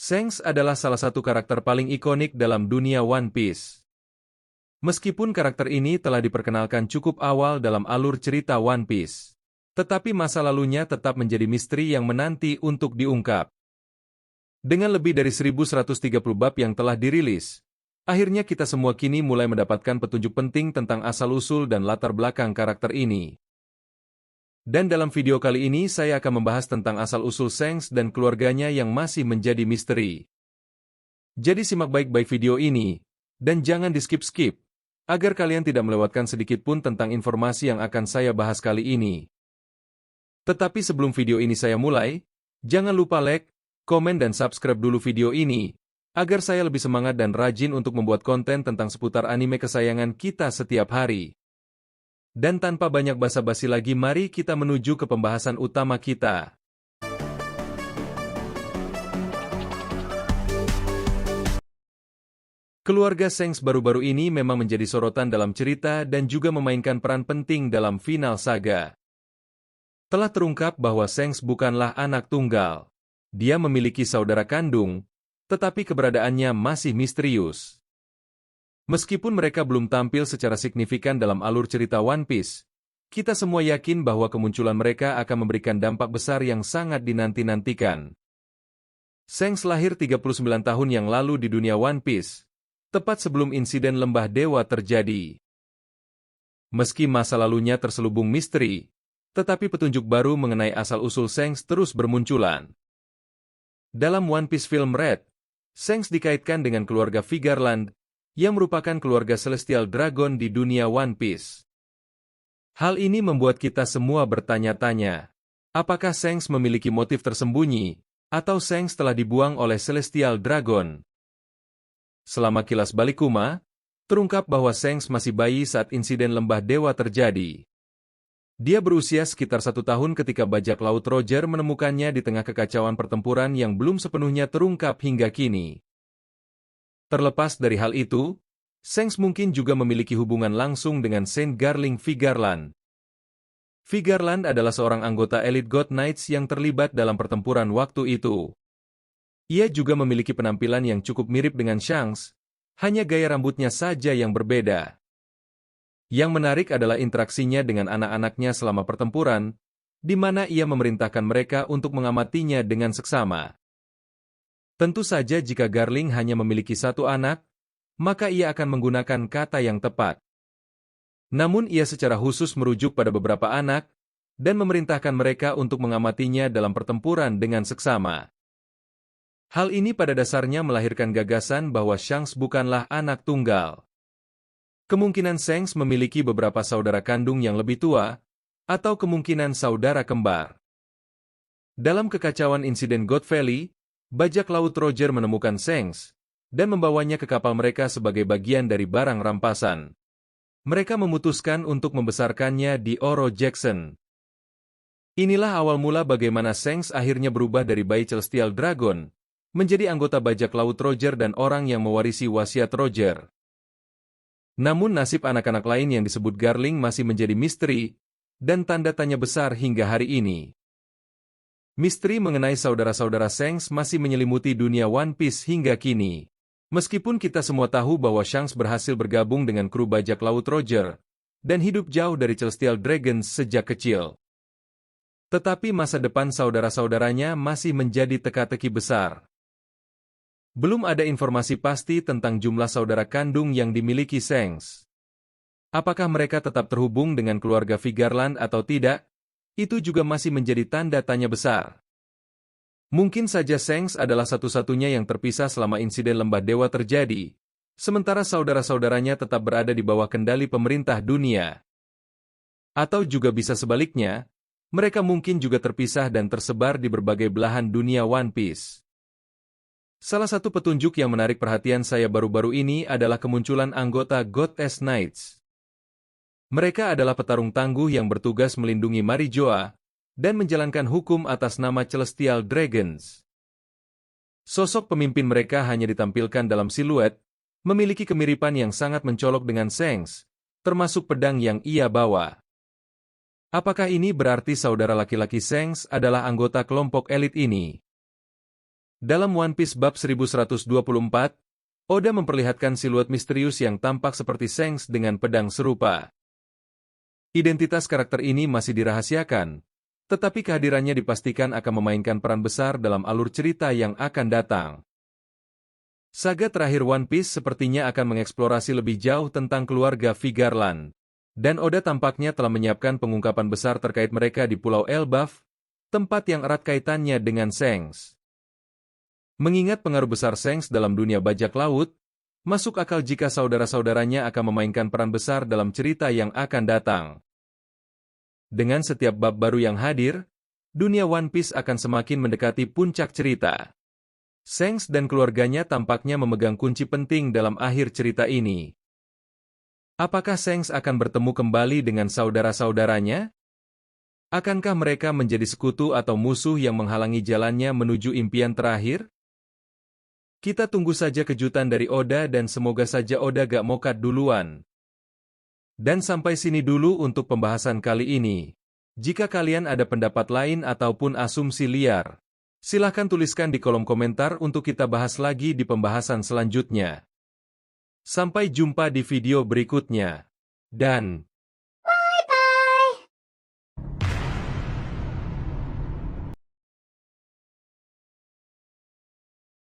Shanks adalah salah satu karakter paling ikonik dalam dunia One Piece. Meskipun karakter ini telah diperkenalkan cukup awal dalam alur cerita One Piece, tetapi masa lalunya tetap menjadi misteri yang menanti untuk diungkap. Dengan lebih dari 1130 bab yang telah dirilis, akhirnya kita semua kini mulai mendapatkan petunjuk penting tentang asal-usul dan latar belakang karakter ini. Dan dalam video kali ini saya akan membahas tentang asal-usul Shanks dan keluarganya yang masih menjadi misteri. Jadi simak baik-baik video ini, dan jangan di-skip-skip, agar kalian tidak melewatkan sedikit pun tentang informasi yang akan saya bahas kali ini. Tetapi sebelum video ini saya mulai, jangan lupa like, komen dan subscribe dulu video ini, agar saya lebih semangat dan rajin untuk membuat konten tentang seputar anime kesayangan kita setiap hari. Dan tanpa banyak basa-basi lagi, mari kita menuju ke pembahasan utama kita. Keluarga Shanks baru-baru ini memang menjadi sorotan dalam cerita dan juga memainkan peran penting dalam final saga. Telah terungkap bahwa Shanks bukanlah anak tunggal. Dia memiliki saudara kandung, tetapi keberadaannya masih misterius. Meskipun mereka belum tampil secara signifikan dalam alur cerita One Piece, kita semua yakin bahwa kemunculan mereka akan memberikan dampak besar yang sangat dinanti-nantikan. Shanks lahir 39 tahun yang lalu di dunia One Piece, tepat sebelum insiden Lembah Dewa terjadi. Meski masa lalunya terselubung misteri, tetapi petunjuk baru mengenai asal-usul Shanks terus bermunculan. Dalam One Piece film Red, Shanks dikaitkan dengan keluarga Vigarland, yang merupakan keluarga Celestial Dragon di dunia One Piece. Hal ini membuat kita semua bertanya-tanya, apakah Shanks memiliki motif tersembunyi, atau Shanks telah dibuang oleh Celestial Dragon? Selama kilas balik Kuma, terungkap bahwa Shanks masih bayi saat insiden Lembah Dewa terjadi. Dia berusia sekitar 1 tahun ketika bajak laut Roger menemukannya di tengah kekacauan pertempuran yang belum sepenuhnya terungkap hingga kini. Terlepas dari hal itu, Shanks mungkin juga memiliki hubungan langsung dengan Saint Garling Vigarland. Vigarland adalah seorang anggota elit God Knights yang terlibat dalam pertempuran waktu itu. Ia juga memiliki penampilan yang cukup mirip dengan Shanks, hanya gaya rambutnya saja yang berbeda. Yang menarik adalah interaksinya dengan anak-anaknya selama pertempuran, di mana ia memerintahkan mereka untuk mengamatinya dengan seksama. Tentu saja jika Garling hanya memiliki satu anak, maka ia akan menggunakan kata yang tepat. Namun ia secara khusus merujuk pada beberapa anak, dan memerintahkan mereka untuk mengamatinya dalam pertempuran dengan seksama. Hal ini pada dasarnya melahirkan gagasan bahwa Shanks bukanlah anak tunggal. Kemungkinan Shanks memiliki beberapa saudara kandung yang lebih tua, atau kemungkinan saudara kembar. Dalam kekacauan insiden God Valley, bajak laut Roger menemukan Shanks, dan membawanya ke kapal mereka sebagai bagian dari barang rampasan. Mereka memutuskan untuk membesarkannya di Oro Jackson. Inilah awal mula bagaimana Shanks akhirnya berubah dari bayi Celestial Dragon, menjadi anggota bajak laut Roger dan orang yang mewarisi wasiat Roger. Namun nasib anak-anak lain yang disebut Garling masih menjadi misteri, dan tanda tanya besar hingga hari ini. Misteri mengenai saudara-saudara Shanks masih menyelimuti dunia One Piece hingga kini. Meskipun kita semua tahu bahwa Shanks berhasil bergabung dengan kru bajak laut Roger, dan hidup jauh dari Celestial Dragons sejak kecil. Tetapi masa depan saudara-saudaranya masih menjadi teka-teki besar. Belum ada informasi pasti tentang jumlah saudara kandung yang dimiliki Shanks. Apakah mereka tetap terhubung dengan keluarga Vigarland atau tidak? Itu juga masih menjadi tanda tanya besar. Mungkin saja Shanks adalah satu-satunya yang terpisah selama insiden Lembah Dewa terjadi, sementara saudara-saudaranya tetap berada di bawah kendali pemerintah dunia. Atau juga bisa sebaliknya, mereka mungkin juga terpisah dan tersebar di berbagai belahan dunia One Piece. Salah satu petunjuk yang menarik perhatian saya baru-baru ini adalah kemunculan anggota Goddess Knights. Mereka adalah petarung tangguh yang bertugas melindungi Marijoa dan menjalankan hukum atas nama Celestial Dragons. Sosok pemimpin mereka hanya ditampilkan dalam siluet, memiliki kemiripan yang sangat mencolok dengan Shanks, termasuk pedang yang ia bawa. Apakah ini berarti saudara laki-laki Shanks adalah anggota kelompok elit ini? Dalam One Piece bab 1124, Oda memperlihatkan siluet misterius yang tampak seperti Shanks dengan pedang serupa. Identitas karakter ini masih dirahasiakan, tetapi kehadirannya dipastikan akan memainkan peran besar dalam alur cerita yang akan datang. Saga terakhir One Piece sepertinya akan mengeksplorasi lebih jauh tentang keluarga Vigarland, dan Oda tampaknya telah menyiapkan pengungkapan besar terkait mereka di Pulau Elbaf, tempat yang erat kaitannya dengan Shanks. Mengingat pengaruh besar Shanks dalam dunia bajak laut, masuk akal jika saudara-saudaranya akan memainkan peran besar dalam cerita yang akan datang. Dengan setiap bab baru yang hadir, dunia One Piece akan semakin mendekati puncak cerita. Shanks dan keluarganya tampaknya memegang kunci penting dalam akhir cerita ini. Apakah Shanks akan bertemu kembali dengan saudara-saudaranya? Akankah mereka menjadi sekutu atau musuh yang menghalangi jalannya menuju impian terakhir? Kita tunggu saja kejutan dari Oda dan semoga saja Oda gak mokat duluan. Dan sampai sini dulu untuk pembahasan kali ini. Jika kalian ada pendapat lain ataupun asumsi liar, silahkan tuliskan di kolom komentar untuk kita bahas lagi di pembahasan selanjutnya. Sampai jumpa di video berikutnya. Dan